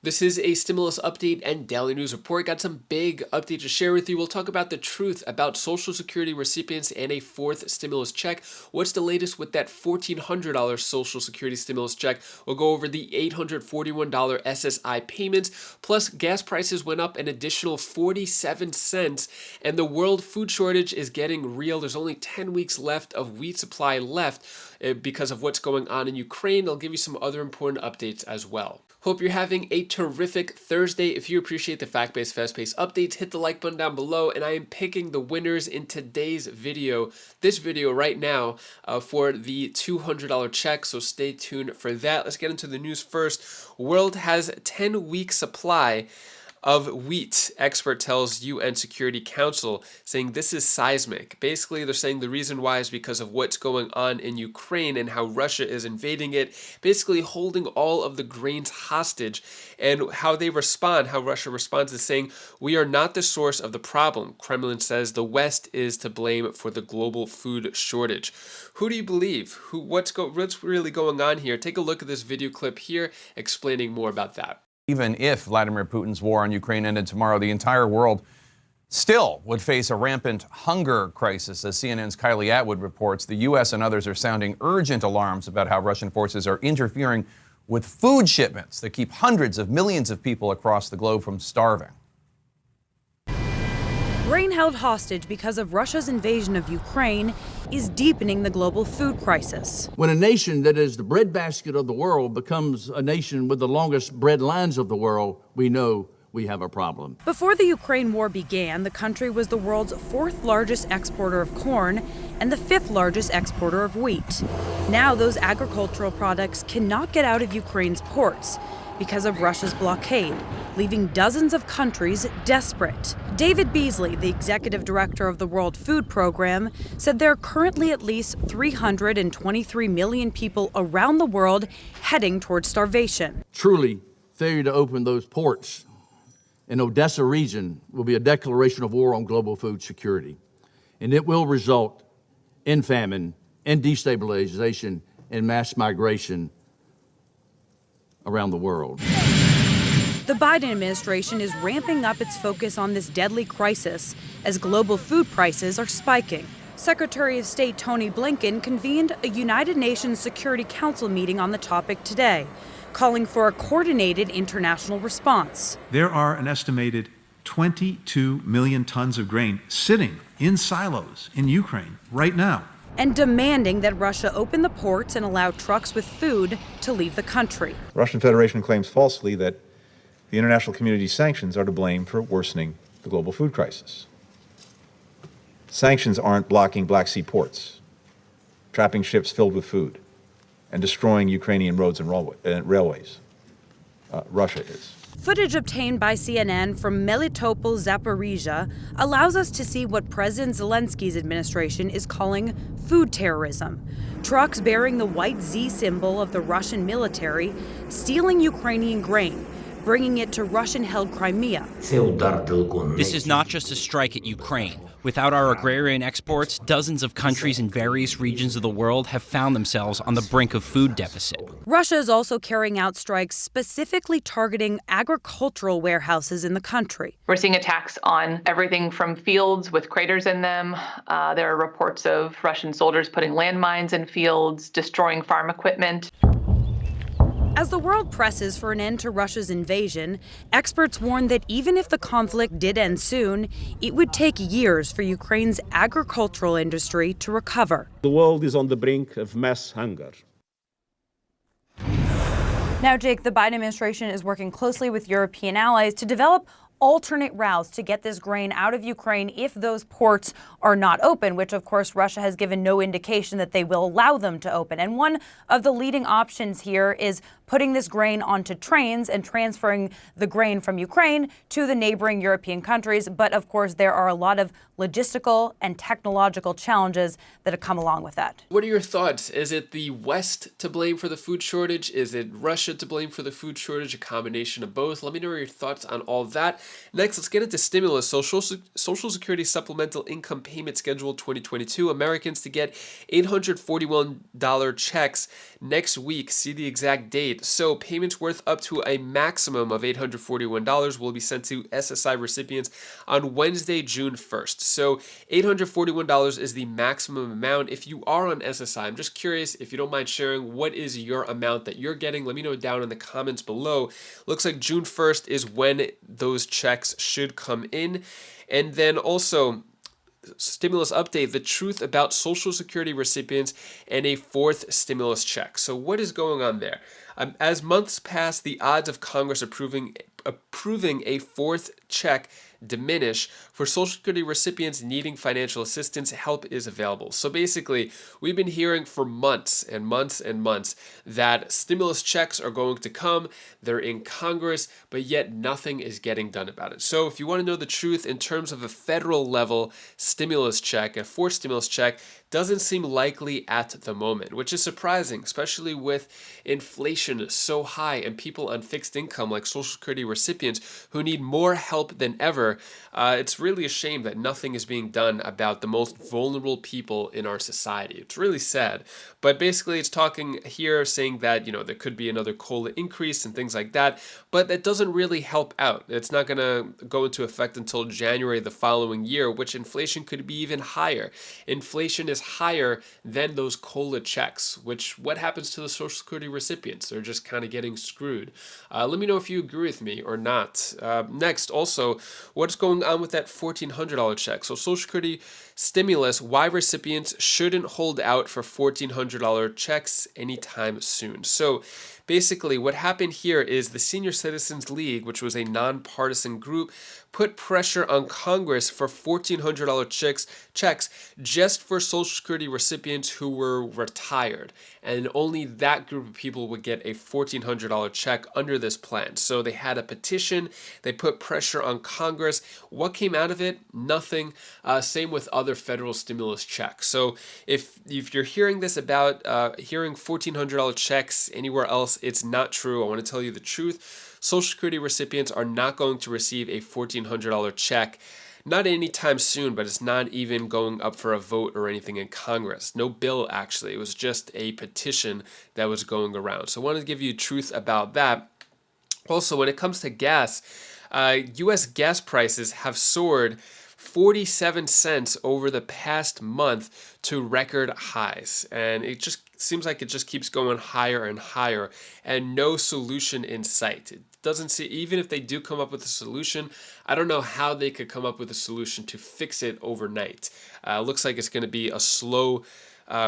This is a stimulus update and daily news report. Got some big updates to share with you. We'll talk about the truth about Social Security recipients and a fourth stimulus check. What's the latest with that $1,400 Social Security stimulus check? We'll go over the $841 SSI payments. Plus, gas prices went up an additional 47 cents, and the world food shortage is getting real. There's only 10 weeks left of wheat supply left because of what's going on in Ukraine. I'll give you some other important updates as well. Hope you're having a terrific Thursday. If you appreciate the fact-based, fast-paced updates, hit the like button down below, and I am picking the winners in today's video, this video right now, for the $200 check, so stay tuned for that. Let's get into the news first. World has 10-week supply of wheat, expert tells UN Security Council, saying this is seismic. Basically, they're saying the reason why is because of what's going on in Ukraine and how Russia is invading it, basically holding all of the grains hostage, and how they respond, how Russia responds is saying, we are not the source of the problem. Kremlin says the West is to blame for the global food shortage. Who do you believe? What's really going on here? Take a look at this video clip here explaining more about that. Even if Vladimir Putin's war on Ukraine ended tomorrow, the entire world still would face a rampant hunger crisis. As CNN's Kylie Atwood reports, the U.S. and others are sounding urgent alarms about how Russian forces are interfering with food shipments that keep hundreds of millions of people across the globe from starving. Grain held hostage because of Russia's invasion of Ukraine is deepening the global food crisis. When a nation that is the breadbasket of the world becomes a nation with the longest bread lines of the world, we know we have a problem. Before the Ukraine war began, the country was the world's fourth largest exporter of corn and the fifth largest exporter of wheat. Now those agricultural products cannot get out of Ukraine's ports because of Russia's blockade, leaving dozens of countries desperate. David Beasley, the executive director of the World Food Program, said there are currently at least 323 million people around the world heading towards starvation. Truly, failure to open those ports in Odessa region will be a declaration of war on global food security, and it will result in famine and destabilization and mass migration around the world. The Biden administration is ramping up its focus on this deadly crisis as global food prices are spiking. Secretary of State Tony Blinken convened a United Nations Security Council meeting on the topic today, calling for a coordinated international response. There are an estimated 22 million tons of grain sitting in silos in Ukraine right now, and demanding that Russia open the ports and allow trucks with food to leave the country. The Russian Federation claims falsely that the international community's sanctions are to blame for worsening the global food crisis. Sanctions aren't blocking Black Sea ports, trapping ships filled with food, and destroying Ukrainian roads and railways. Russia is. Footage obtained by CNN from Melitopol, Zaporizhia, allows us to see what President Zelensky's administration is calling food terrorism. Trucks bearing the white Z symbol of the Russian military stealing Ukrainian grain, bringing it to Russian-held Crimea. This is not just a strike at Ukraine. Without our agrarian exports, dozens of countries in various regions of the world have found themselves on the brink of food deficit. Russia is also carrying out strikes specifically targeting agricultural warehouses in the country. We're seeing attacks on everything from fields with craters in them. There are reports of Russian soldiers putting landmines in fields, destroying farm equipment. As the world presses for an end to Russia's invasion, experts warn that even if the conflict did end soon, it would take years for Ukraine's agricultural industry to recover. The world is on the brink of mass hunger. Now, Jake, the Biden administration is working closely with European allies to develop alternate routes to get this grain out of Ukraine if those ports are not open, which of course Russia has given no indication that they will allow them to open. And one of the leading options here is putting this grain onto trains and transferring the grain from Ukraine to the neighboring European countries. But of course, there are a lot of logistical and technological challenges that have come along with that. What are your thoughts? Is it the West to blame for the food shortage? Is it Russia to blame for the food shortage? A combination of both? Let me know your thoughts on all that. Next, let's get into stimulus. So Social Security Supplemental Income Payment Schedule 2022, Americans to get $841 checks next week. See the exact date. So payments worth up to a maximum of $841 will be sent to SSI recipients on Wednesday, June 1st. So $841 is the maximum amount. If you are on SSI, I'm just curious if you don't mind sharing what is your amount that you're getting. Let me know down in the comments below. Looks like June 1st is when those checks should come in. And then also, stimulus update, the truth about Social Security recipients and a fourth stimulus check. So what is going on there? As months pass, the odds of Congress approving a fourth check diminish. For Social Security recipients needing financial assistance, help is available. So basically, we've been hearing for months and months and months that stimulus checks are going to come, they're in Congress, but yet nothing is getting done about it. So if you want to know the truth in terms of a federal level stimulus check, a fourth stimulus check, doesn't seem likely at the moment, which is surprising, especially with inflation so high and people on fixed income like Social Security recipients who need more help than ever. It's really a shame that nothing is being done about the most vulnerable people in our society. It's really sad. But basically, it's talking here saying that, there could be another COLA increase and things like that, but that doesn't really help out. It's not going to go into effect until January the following year, which inflation could be even higher. Inflation is higher than those COLA checks, which what happens to the Social Security recipients? They're just kind of getting screwed. Let me know if you agree with me or not. Next, also, what's going on with that $1,400 check? So Social Security stimulus, why recipients shouldn't hold out for $1,400 checks anytime soon. So basically, what happened here is the Senior Citizens League, which was a nonpartisan group, put pressure on Congress for $1,400 checks just for Social Security recipients who were retired. And only that group of people would get a $1,400 check under this plan. So they had a petition, they put pressure on Congress. What came out of it? Nothing. Same with other federal stimulus checks. So if you're hearing this about hearing $1,400 checks anywhere else, it's not true. I want to tell you the truth. Social Security recipients are not going to receive a $1,400 check, not anytime soon, but it's not even going up for a vote or anything in Congress. No bill, actually. It was just a petition that was going around. So I wanted to give you truth about that. Also, when it comes to gas, U.S. gas prices have soared 47 cents over the past month to record highs. And it just seems like it just keeps going higher and higher and no solution in sight. It doesn't see, even if they do come up with a solution, I don't know how they could come up with a solution to fix it overnight. Looks like it's going to be a slow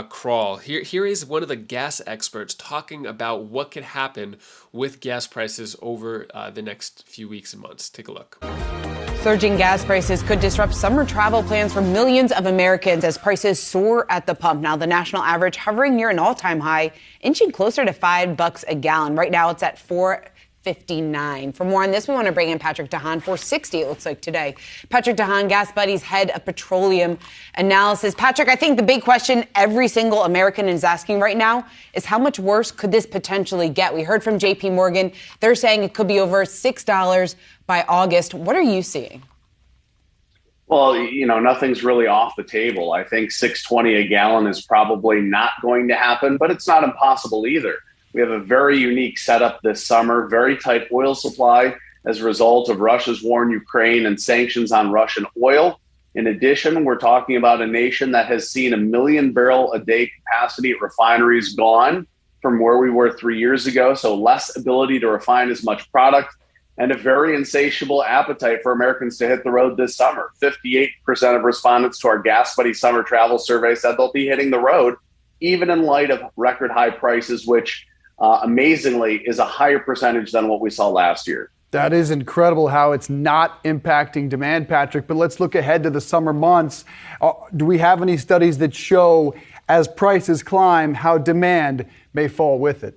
crawl. Here is one of the gas experts talking about what could happen with gas prices over the next few weeks and months. Take a look. Surging gas prices could disrupt summer travel plans for millions of Americans as prices soar at the pump. Now, the national average hovering near an all-time high, inching closer to $5 a gallon. Right now, it's at $4.59. For more on this, we want to bring in Patrick DeHaan, $4.60 it looks like today. Patrick DeHaan, Gas Buddy's head of petroleum analysis. Patrick, I think the big question every single American is asking right now is how much worse could this potentially get? We heard from JP Morgan. They're saying it could be over $6 by August. What are you seeing? Well, nothing's really off the table. I think $6.20 a gallon is probably not going to happen, but it's not impossible either. We have a very unique setup this summer, very tight oil supply as a result of Russia's war in Ukraine and sanctions on Russian oil. In addition, we're talking about a nation that has seen 1 million barrel a day capacity at refineries gone from where we were 3 years ago. So less ability to refine as much product and a very insatiable appetite for Americans to hit the road this summer. 58% of respondents to our Gas Buddy summer travel survey said they'll be hitting the road, even in light of record high prices, which amazingly is a higher percentage than what we saw last year. That is incredible how it's not impacting demand, Patrick. But let's look ahead to the summer months. Do we have any studies that show as prices climb, how demand may fall with it?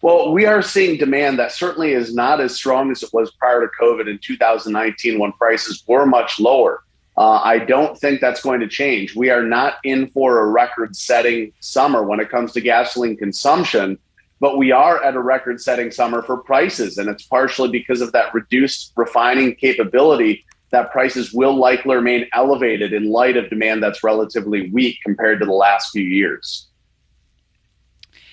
Well, we are seeing demand that certainly is not as strong as it was prior to COVID in 2019 when prices were much lower. I don't think that's going to change. We are not in for a record-setting summer when it comes to gasoline consumption. but we are at a record-setting summer for prices, and it's partially because of that reduced refining capability that prices will likely remain elevated in light of demand that's relatively weak compared to the last few years.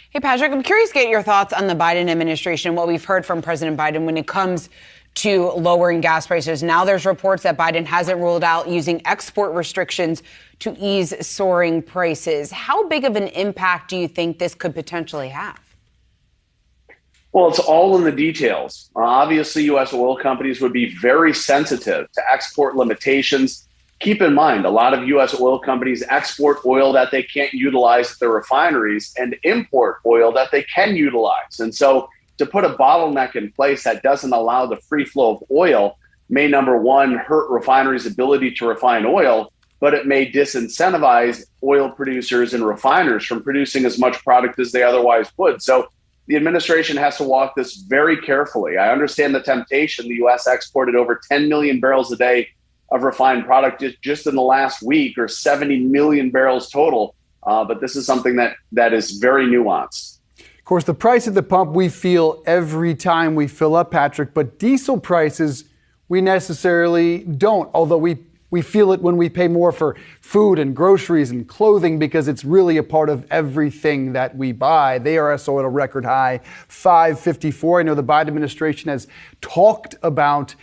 Hey, Patrick, I'm curious to get your thoughts on the Biden administration, what we've heard from President Biden when it comes to lowering gas prices. Now there's reports that Biden hasn't ruled out using export restrictions to ease soaring prices. How big of an impact do you think this could potentially have? Well, it's all in the details. Obviously, U.S. oil companies would be very sensitive to export limitations. Keep in mind, a lot of U.S. oil companies export oil that they can't utilize at their refineries and import oil that they can utilize. And so to put a bottleneck in place that doesn't allow the free flow of oil may, number one, hurt refineries' ability to refine oil, but it may disincentivize oil producers and refiners from producing as much product as they otherwise would. So the administration has to walk this very carefully. I understand the temptation. The U.S. exported over 10 million barrels a day of refined product just in the last week, or 70 million barrels total. But this is something that is very nuanced. Of course, the price at the pump we feel every time we fill up, Patrick, but diesel prices we necessarily don't, although we feel it when we pay more for food and groceries and clothing because it's really a part of everything that we buy. The IRS oil record high, $5.54. I know the Biden administration has talked about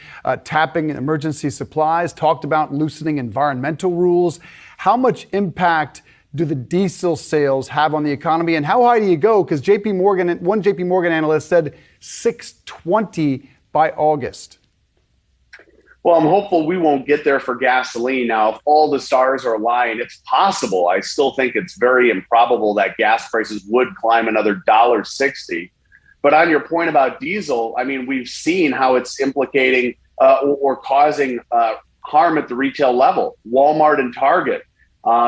tapping emergency supplies, talked about loosening environmental rules. How much impact do the diesel sales have on the economy, and how high do you go? Because one JP Morgan analyst said $6.20 by August. Well, I'm hopeful we won't get there for gasoline. Now, if all the stars are aligned, it's possible. I still think it's very improbable that gas prices would climb another $1.60. But on your point about diesel, I mean, we've seen how it's implicating or causing harm at the retail level. Walmart and Target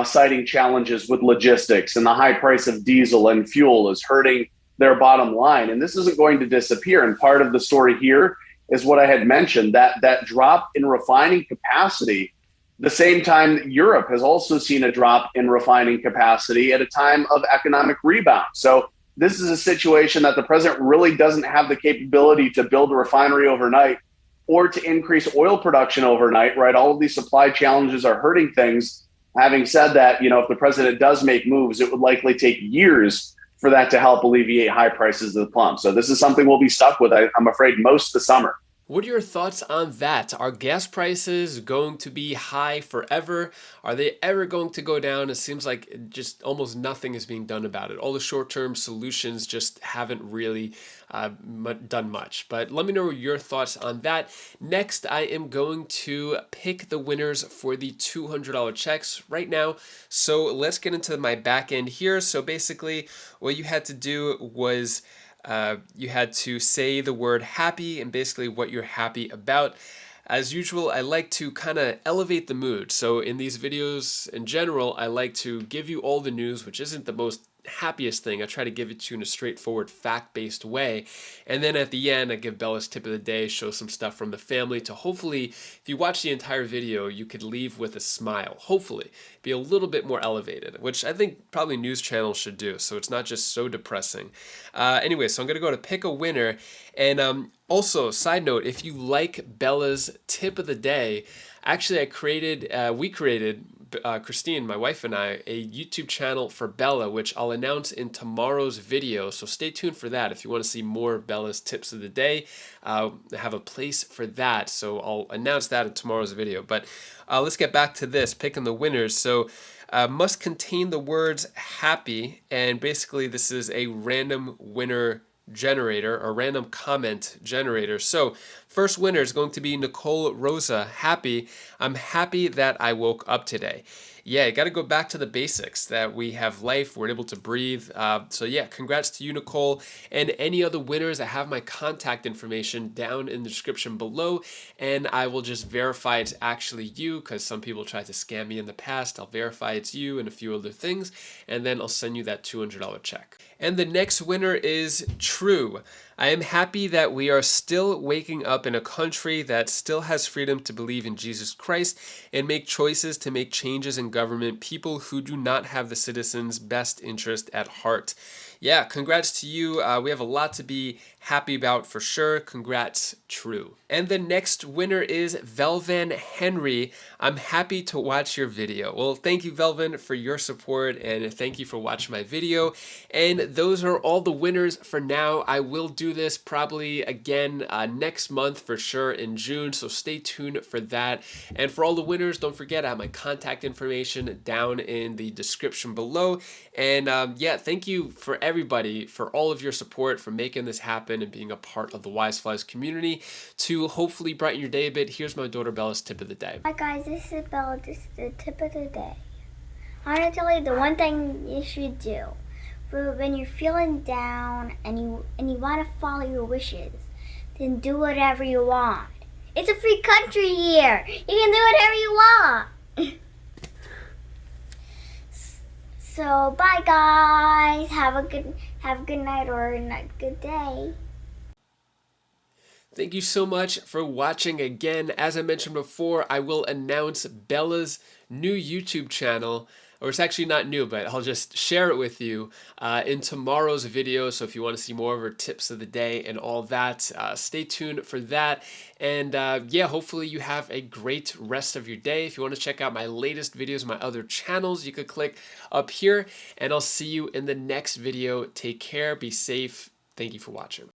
citing challenges with logistics, and the high price of diesel and fuel is hurting their bottom line. And this isn't going to disappear. And part of the story here is what I had mentioned, that drop in refining capacity. The same time, Europe has also seen a drop in refining capacity at a time of economic rebound. So this is a situation that the president really doesn't have the capability to build a refinery overnight or to increase oil production overnight, right? All of these supply challenges are hurting things. Having said that, if the president does make moves, it would likely take years for that to help alleviate high prices at the pump. So this is something we'll be stuck with, I'm afraid, most of the summer. What are your thoughts on that? Are gas prices going to be high forever? Are they ever going to go down? It seems like just almost nothing is being done about it. All the short-term solutions just haven't really done much. But let me know your thoughts on that. Next, I am going to pick the winners for the $200 checks right now. So let's get into my back end here. So basically, what you had to do was you had to say the word happy and basically what you're happy about. As usual, I like to kind of elevate the mood. So in these videos in general, I like to give you all the news, which isn't the most happiest thing. I try to give it to you in a straightforward, fact-based way. And then at the end, I give Bella's tip of the day, show some stuff from the family to hopefully, if you watch the entire video, you could leave with a smile. Hopefully, be a little bit more elevated, which I think probably news channels should do, so it's not just so depressing. Anyway, so I'm going to go to pick a winner. And also, side note, if you like Bella's tip of the day, actually we created, Christine, my wife and I, a YouTube channel for Bella, which I'll announce in tomorrow's video. So stay tuned for that. If you want to see more of Bella's tips of the day, I have a place for that. So I'll announce that in tomorrow's video. But let's get back to this, picking the winners. So must contain the words happy. And basically this is a random winner generator, or random comment generator. So first winner is going to be Nicole Rosa. Happy. I'm happy that I woke up today. Yeah, you got to go back to the basics, that we have life, we're able to breathe. So yeah, congrats to you, Nicole. And any other winners, I have my contact information down in the description below, and I will just verify it's actually you, because some people tried to scam me in the past. I'll verify it's you and a few other things, and then I'll send you that $200 check. And the next winner is True. I am happy that we are still waking up in a country that still has freedom to believe in Jesus Christ and make choices to make changes in government, people who do not have the citizens' best interest at heart. Yeah, congrats to you. We have a lot to be happy about for sure. Congrats, True. And the next winner is Velvan Henry. I'm happy to watch your video. Well, thank you, Velvan, for your support, and thank you for watching my video. And those are all the winners for now. I will do this probably again next month for sure in June, so stay tuned for that. And for all the winners, don't forget I have my contact information down in the description below. And yeah, thank you for everybody for all of your support, for making this happen and being a part of the Wise Flies community to hopefully brighten your day a bit. Here's my daughter Bella's tip of the day. Hi guys, this is Bella. This is the tip of the day. I want to tell you the one thing you should do for when you're feeling down and you want to follow your wishes. Then do whatever you want. It's a free country here. You can do whatever you want. So bye guys. Have a good night or a good day. Thank you so much for watching again. As I mentioned before, I will announce Bella's new YouTube channel, or it's actually not new, but I'll just share it with you in tomorrow's video. So if you want to see more of her tips of the day and all that, stay tuned for that. And yeah, hopefully you have a great rest of your day. If you want to check out my latest videos, my other channels, you could click up here, and I'll see you in the next video. Take care, be safe. Thank you for watching.